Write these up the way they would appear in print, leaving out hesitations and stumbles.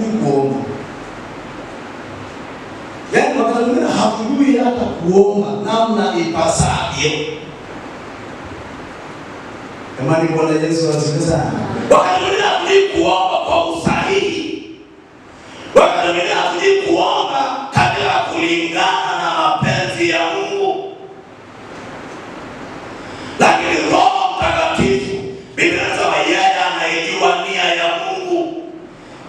hatujui kuomba. Yaani wakati mwingine hatujui hata kuomba namna ipasavyo. Jamani, Bwana Yesu asifiwe sana. Wakati mwingine hatujui kuomba kwa usahihi. Wakati mwingine hatujui kuomba katika kulingana na mapenzi ya Mungu. Lakini Roho Mtakatifu, Biblia inasema yeye anaijua nia ya Mungu.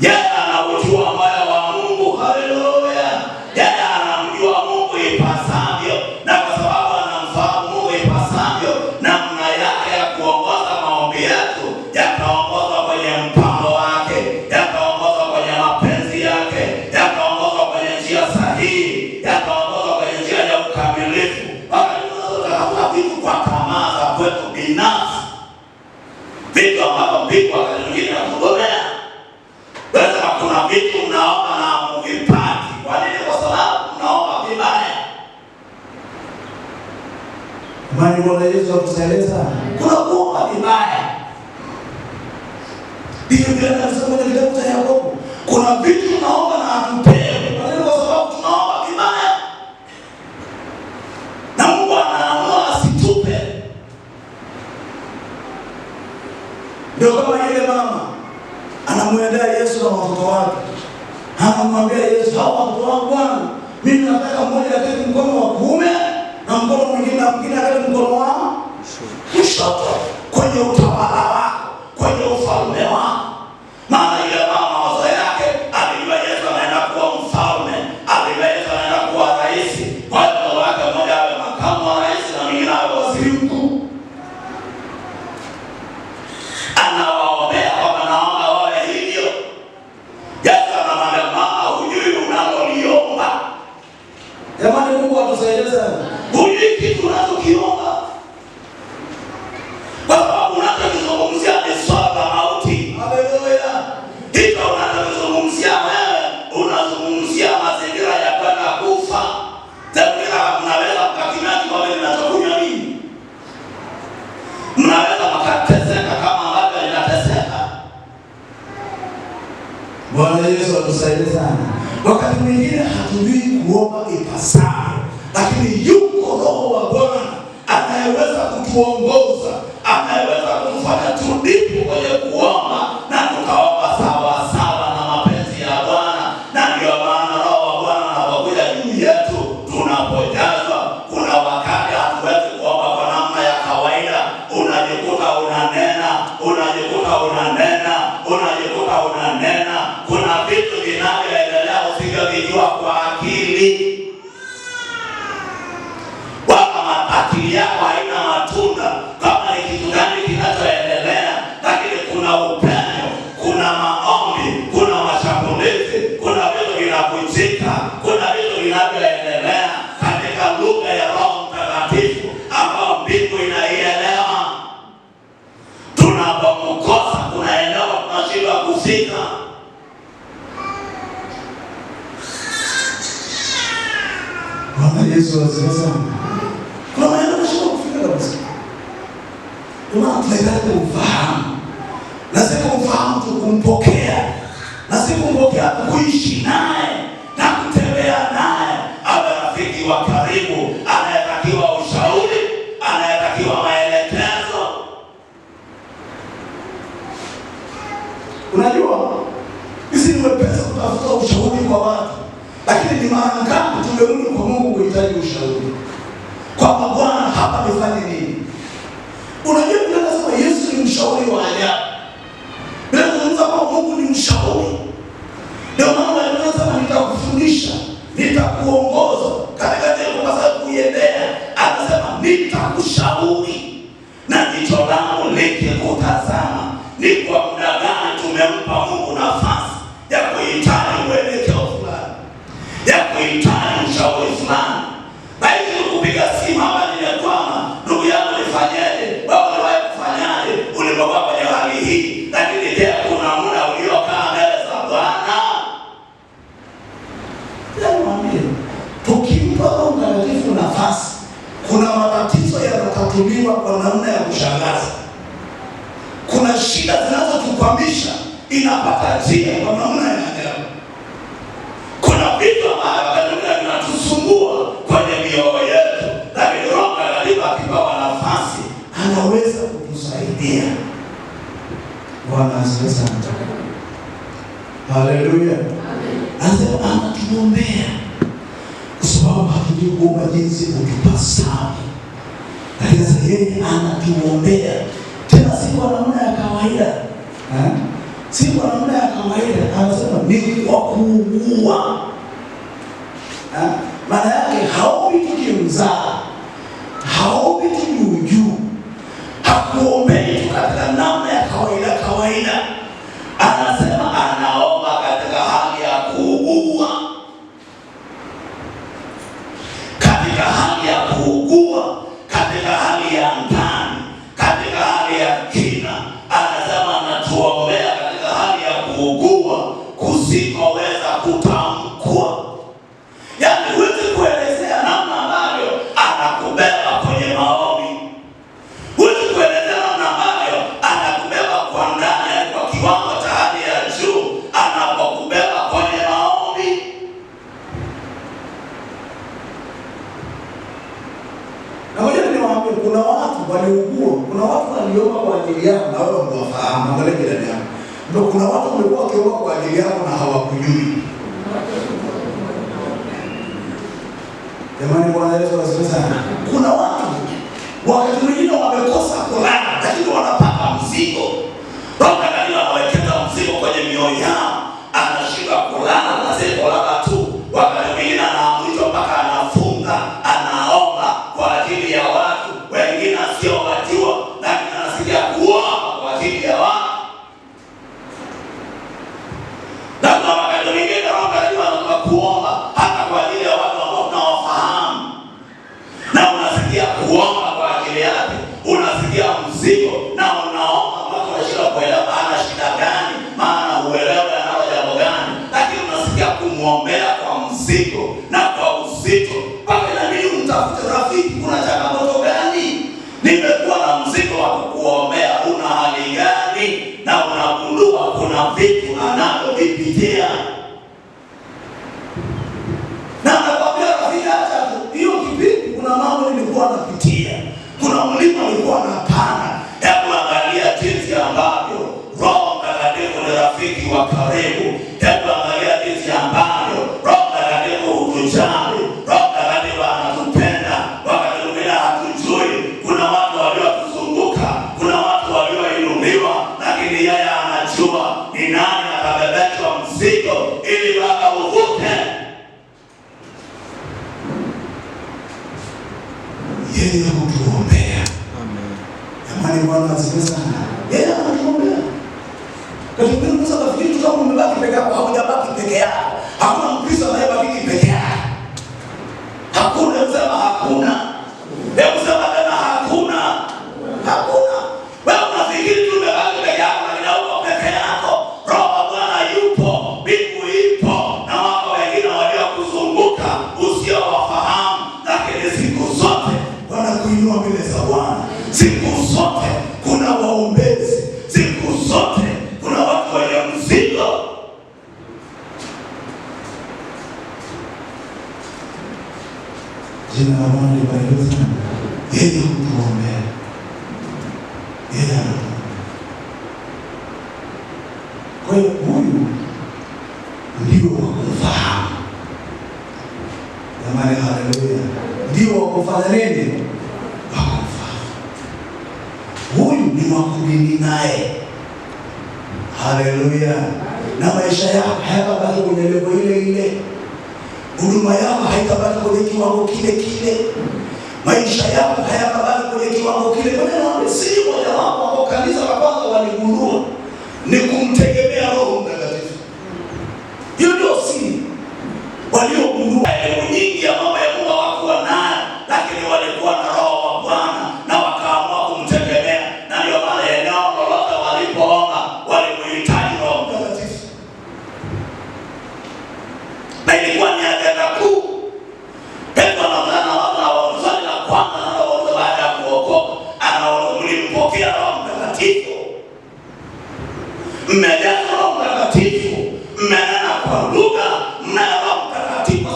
Yeye anaujua moyo wa Mungu. Haleluya. Yeye anamjua Mungu ipasavyo, na kwa sababu anamfahamu Mungu ipasavyo, namna yake ya kuongoza maombi yetu yataongozwa kwenye mpango wake, yataongozwa kwenye mapenzi yake, yataongozwa kwenye njia sahihi, yataongozwa kwenye njia ya ukamilifu. Wakati tunatafuta vitu kwa tamaa za kwetu binafsi, vitu ambavyo mbingu wakati mwingine inatugomea. Lazima kuna vitu mnaomba na mvipati. Kwa nini? Kwa sababu mnaomba vibaya. Imani Bwana Yesu atusaidie. Kuna kuomba vibaya. Biblia inasema kwenye kitabu cha Yakobo, kuna vitu tunaomba na hatupewi. Kwa nini? Kwa sababu tunaomba vibaya. Na Mungu anaamua asitupe. Ndio kama yule mama anamwendea Yesu na watoto wake. Anamwambia Yesu, hao watoto wangu Bwana, mimi nataka mmoja aketi mkono wa kuume na mkono mwingine aketi mkono wa kushoto kwenye utawala wako, kwenye ufalme wako. Maana ile mama wazo yake alijua Yesu anaenda kuwa mfalme, alijua Yesu anaenda kuwa rais. Kwa hiyo wake mmoja awe makamu wa rais na mwingine awe waziri mkuu. Anawaombea kwamba naomba wawe hivyo. Yesu anamwambia mama, hujui unaloliomba. Jamani, Mungu atusaidie sana. Hujui kitu unachokiomba. Kwa sababu unachokizungumzia ni swala la mauti. Haleluya. Hicho unachokizungumzia wewe, unazungumzia mazingira ya kwenda kufa. Tena mnaweza mkatimia kikombe ninachokunywa mimi. Mnaweza mkateseka kama ambavyo ninateseka. Bwana Yesu atusaidie sana. Wakati mwingine hatujui kuomba ipasavyo, lakini yuko Roho wa Bwana anayeweza kutuongoza, anayeweza kutufanya tudipu kwenye kuomba na tukaomba sawa sawa na mapenzi ya Bwana. Na ndio maana Roho wa Bwana anapokuja juu yetu tunapojazwa, kuna wakati hatuwezi kuomba kwa namna ya kawaida. Unajikuta unanena, unajikuta unanena, unajikuta unanena. Kuna vitu vinavyoendelea usivyovijua kwa akili. Kama akili yako haina matunda, kama ni kitu gani kinachoendelea, lakini kuna upendo, kuna maombi, kuna mashambulizi, kuna vitu vinavunjika, kuna vitu vinavyoendelea katika lugha ya Roho Mtakatifu ambao mbingu inaielewa. Tunapomkosa kuna eneo tunashindwa kufika. Bwana Yesu asifiwe. Kuna maeneo tunashindwa kufika kabisa. Tunahitaji kumfahamu. Na si kumfahamu tu, kumpokea. Na si kumpokea tu, kuishi naye na kutembea naye. Awe rafiki wa karibu, anayetakiwa ushauri, anayetakiwa maelekezo. Unajua, sisi ni wepesi kutafuta ushauri kwa watu. Lakini ni mara ngapi tumerudi kwa Mungu kuhitaji ushauri? Kwamba Bwana, hapa nifanye nini? Unajua Biblia inasema Yesu ni mshauri wa ajabu. Biblia inasema kwamba Mungu ni mshauri. Ndio maana Biblia inasema nitakufundisha, nitakuongoza katika njia mpasa kuiendea. Anasema nitakushauri na jicho langu likikutazama. Ni kwa muda gani tumempa Mungu nafasi ya kuhitaji mwelekeo fulani, ya kuhitaji ushauri fulani? Na hivi kupiga simu hapa nimekwama, ndugu yangu nifanyaje? Baba niwahi kufanyaje? Ulipokuwa kwenye hali hii. Lakini je, kuna muda uliokaa mbele za Bwana? Jamani, tukimpa Roho Mtakatifu nafasi, kuna matatizo yanatatuliwa kwa namna ya kushangaza. Kuna shida zinazotukwamisha inapata njia kwa namna ya ajabu. wakati mwingine vinatusumbua kwenye mioyo yetu, lakini Roho Mtakatifu akipewa nafasi anaweza kutusaidia. Bwana asifiwe sana. Haleluya. Anasema anatuombea kwa sababu hatujui kuomba jinsi utupasavyo. Lakini sasa yeye anatuombea tena si kwa namna ya kawaida. Si kwa namna ya kawaida, anasema ni kwa kuugua. Maana yake haombi tu kimzaa, haombi tu juu juu, hakuombei tu katika namna ya kawaida. Anasema anaomba katika hali ya kuugua, katika hali ya kuugua, katika hali ya ndani, katika hali ya kina. Anasema anatuombea katika hali ya kuugua kusikoweza kutamkwa. Yaani huwezi kuelezea namna ambavyo anakubeba kwenye maombi. Huwezi kuelezea namna ambavyo anakubeba kwa ndani, kwa kiwango cha hali ya juu anapokubeba kwenye maombi. Na ngoja niwaambie, kuna watu waliugua, kuna watu waliomba kwa ajili yao na wewe unawafahamu. Angalia jirani yako. Ndio kuna watu wamekuwa wakiomba kwa ajili yao na hawakujui. Jamani, Bwana Yesu asifiwe sana. Kuna watu wakati mwingine wamekosa kulala, lakini wanapata mzigo. Roho Mtakatifu anawekeza mzigo kwenye mioyo yao, anashika kulala na si kulala tu. Wakati mwingine anaamrishwa mpaka anafunga, anaomba kwa ajili ya watu wengine asiowajua, lakini anasikia kuomba kwa ajili ya watu. Na kuna wakati mwingine Roho Mtakatifu anataka kuomba hata kwa ajili ya watu ambao tunawafahamu, na unasikia kuomba kwa ajili yake, unasikia mzigo na unaomba mpaka unashindwa kuelewa ana shida gani, maana uelewe analo jambo gani, lakini unasikia kumwombea kwa mzigo na kwa uzito. Mpaka inabidi umtafute rafiki, kuna changamoto gani? Nimekuwa na mzigo wa kukuombea, una hali gani? Na unagundua kuna vitu anavyovipitia. Na anakwambia rafiki, acha tu hiyo kipindi, kuna mambo nilikuwa napitia, kuna mlima nilikuwa napanda. Hebu angalia jinsi ambavyo Roho Mtakatifu ni rafiki wa karibu. Hebu angalia jinsi ambavyo Roho Mtakatifu hutujali. Roho Mtakatifu anatupenda. Wakati mwingine hatujui. Kuna watu waliotuzunguka, kuna watu walioinuliwa, lakini yeye anajua ni nani atabebeshwa mzigo ili mpaka uvuke. Yeye hutuombea. Amen. Jamani, Bwana asifiwe sana. Yeye anatuombea. Katika Mungu anafikiri tu kama umebaki peke yako, haujabaki peke yako. Hakuna Mkristo anayebaki peke yake. Hakuna, sema hakuna. Hebu sema tena hakuna. Hakuna. Wewe unafikiri tu umebaki peke yako, lakini hauko peke yako. Roho wa Bwana yupo, mbingu ipo, na wako wengine waliokuzunguka usiowafahamu, lakini siku zote wanakuinua mbele za Bwana. Siku zote kuna waombezi, siku zote kuna watu wenye mzigo. Jina la Bwana libarikiwe sana. Yeye hutuombea. Yeye anatuombea. Kwa hiyo huyu ndio wa kumfahamu. Jamani, haleluya. Ndio wa kufanya nini? Wa kumfahamu. Huyu ni wa kudili naye. Haleluya. Na maisha yako hayatabaki kwenye level ile ile. Huduma yako haitabaki kwenye kiwango kile kile. Maisha yako hayatabaki kwenye kiwango kile. Kwa nini? Si moja wapo ambao kanisa la kwanza waligundua ni kumtegemea Roho Mtakatifu. Hiyo ndio siri. Waliogundua elimu nyingi ya mambo ya Mungu hawakuwa nayo, lakini walikuwa na Roho wa Bwana na wakaamua kumtegemea. Na ndio maana eneo lolote walipoomba walimhitaji Roho Mtakatifu. Na ilikuwa ni agenda kuu. Petro anazana na swali la kwanza na wao baada ya kuokoka, mlimpokea Roho Mtakatifu. Mmejazwa Roho Mtakatifu, mmenena kwa lugha, mna Roho Mtakatifu.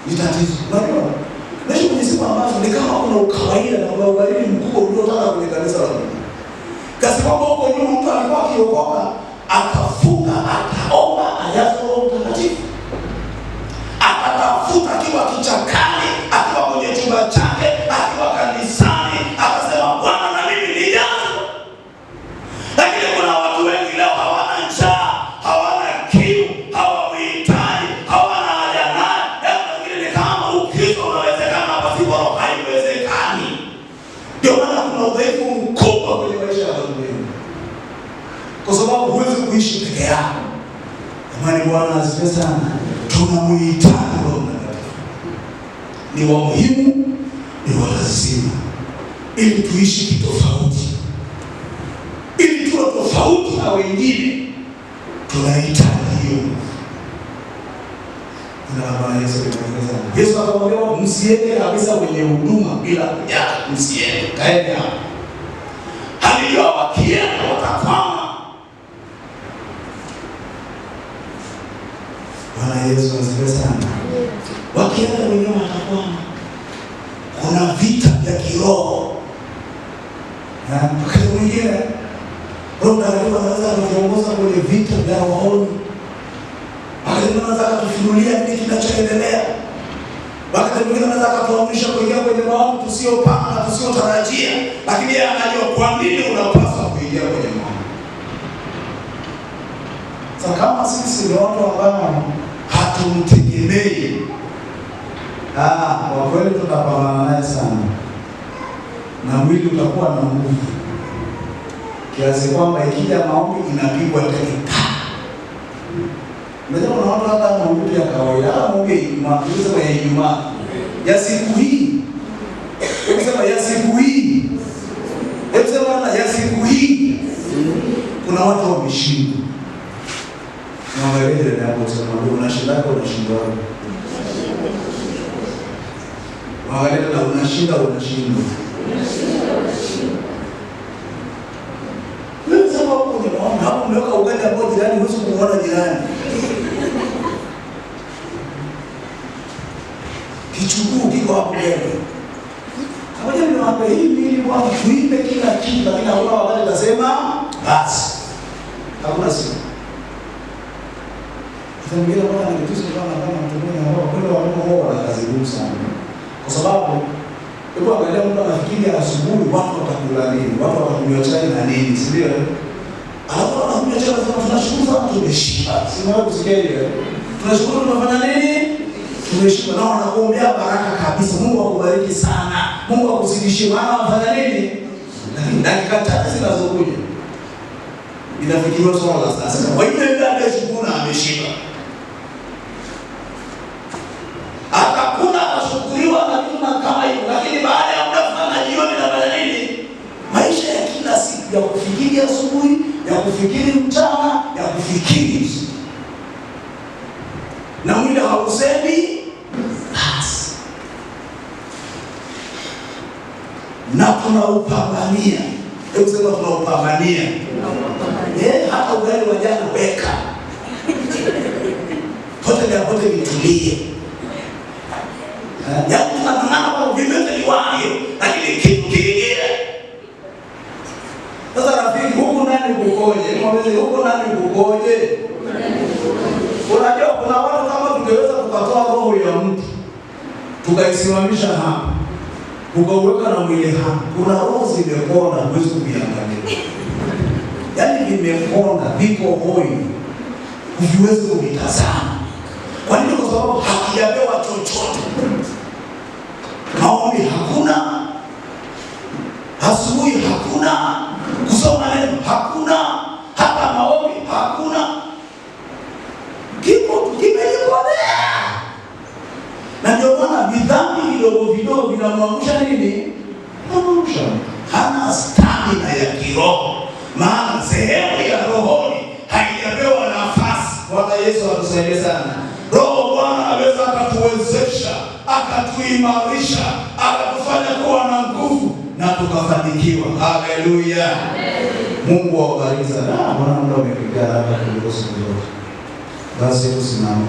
ni tatizo. Unajua? Naishi kwenye siku ambazo ni kama kuna ukawaida na ubaridi mkubwa uliotaka kwenye kanisa la Mungu. Kasi kwamba huko nyuma mtu alikuwa akiokoka, akafunga, akaomba, ajaza Roho Mtakatifu. Akatafuta akiwa kichakani, akiwa kwenye chumba chake, akiwa kanisani, akasema Bwana na mimi nijaze. Lakini kuna watu wengi leo hawana njaa, hawana kiu, hawamhitaji, hawana haja naye. Lakini ni kama Ukristo unawezekana pasipo Roho haiwezekani. Ndio maana kuna udhaifu mkubwa kwenye maisha ya watu wengi, kwa sababu huwezi kuishi peke yako. Jamani, Bwana asifiwe sana. Tunamhitaji Roho Mtakatifu, ni wa muhimu, ni wa lazima, ili tuishi kitofauti, ili tuwe tofauti na wengine. Tunahitaji hiyo. Yesu akamwambia msiende kabisa kwenye huduma bila kujali, msiende, kaeni hapo. Hadi wakienda watakwama. Bwana Yesu asifiwe sana. Wakienda wenyewe watakwama. Kuna vita vya kiroho. Wakati mwingine Roho Mtakatifu anaweza kutuongoza kwenye vita vya rohoni. Wakati mwingine anaweza kutufunulia nini kinachoendelea. Wakati mwingine anaweza kutuamrisha kuingia kwenye maombi tusiyopanga, tusiyotarajia, lakini yeye anajua kwa nini unapaswa kuingia kwenye maombi. Sasa kama sisi ni watu ambao hatumtegemei, kwa kweli tutapambana naye sana, na mwili utakuwa na nguvu kiasi kwamba ikija maombi inapigwa tena. Unajua kuna watu hata maombi ya kawaida, hata maombi ya Ijumaa ya siku hii, ukisema ya siku hii, ukisema ya siku hii, kuna watu wameshindwa. Na wewe ndio hapo unasema unashinda kwa unashindwa. Wangalia na unashinda. Wewe sasa hapo ni maombi, hapo umeweka ugali hapo jirani, huwezi kumuona jirani. Kichuguu kiko hapo mbele. Kama ni mambo hii mimi Bwana tuipe kila kitu, lakini hakuna wakati utasema basi. Hakuna siku. Mwingine bwana nikitusi kama mtumishi na roho kweli wa Mungu wana kazi ngumu sana. Kwa sababu hebu angalia, mtu anafikiri asubuhi watu watakula nini? Watu watakunywa chai na nini, si ndio? Alafu wanakunywa chai na tunashukuru sana tumeshiba. Si mara kusikia hiyo. Tunashukuru tunafanya nini? Tumeshiba. Na wanakuombea baraka kabisa. Mungu akubariki sana. Mungu akuzidishie, maana wafanya nini? Lakini dakika chache zinazokuja inafikiriwa swala la sasa. Kwa hiyo ndio anayeshukuru na ameshiba. Hakuna atashukuriwa na kitu kama hiyo, lakini baada ya muda fulani jioni na baada nini? Maisha ya kila siku ya kufikiri asubuhi, ya kufikiri mchana, ya kufikiri usiku. Na mwili hausemi basi. Na tunaupambania. Hebu sema tunaupambania. Hata ugali wa jana weka. Hote nitulie. Yaani tunang'ang'ana kwa vivyote liwavyo, lakini kitu kingine. Sasa rafiki, huku nani kukoje? Mwambie huku nani kukoje? Unajua kuna watu kama tungeweza tukatoa roho ya mtu tukaisimamisha hapa, tukauweka na mwili hapa, kuna roho zimekonda huwezi kuviangalia. Yaani vimekonda, viko hoi, huwezi kuvitazama. Kwa nini? Kwa sababu hakijapewa chochote. Maombi hakuna, asubuhi hakuna, kusoma neno hakuna, hata maombi hakuna. Kimejikolea. Na ndio maana vidhambi vidogo vinamwangusha nini? Namwangusha. Hana stamina ya kiroho. Maana sehemu ya rohoni haijapewa nafasi. Bwana Yesu atusaidie sana. Roho Bwana aweza akatuwezesha, akatuimarisha, akatufanya kuwa na nguvu na tukafanikiwa. Haleluya. Mungu awabariki sana. Bwana muda umepita hapa kuliko siku zote. Basi tusimame.